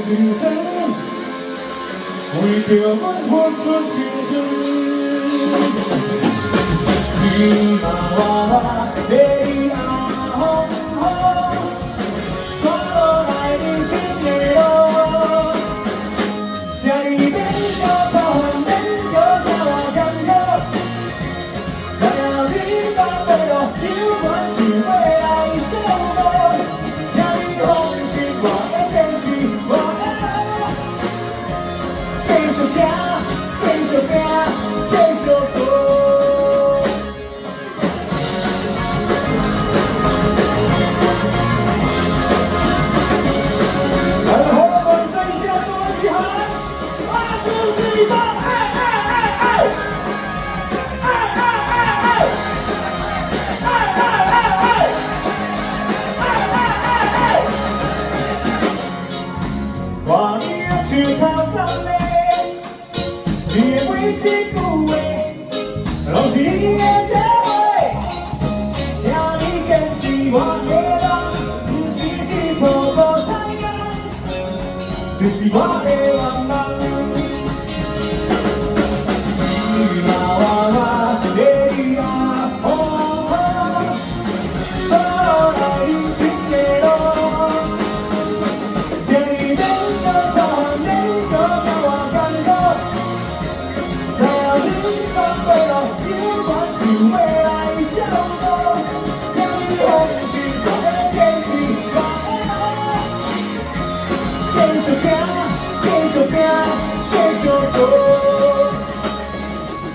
心酸，为着阮付出青春。情嘛我在你后方，带我来人生的路，这里免着操烦，免着惊我艰苦，知影你到尾路，有我想要来照顾，请你放心，我会坚持，我会继续行，继续拼，继续做。我你的树头丛里，你的每一句话，拢是你的体会。听你坚持我的人，不是一步步踩空，这是我的愿望。是嘛我在你后方，带我来人生的路，请你免着操烦，免着惊我艰苦，知影你到尾路，有我想要来照顾，请你放心，我会坚持，我会继续行，继续拼，继续做。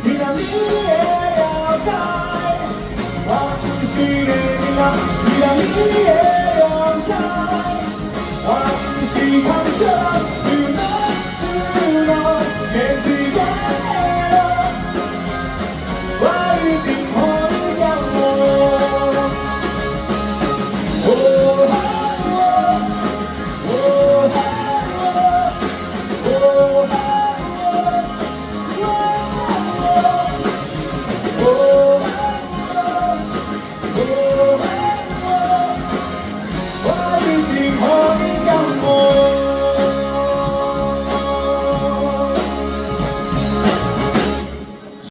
你若你会了解，我不是个囡仔，你若你。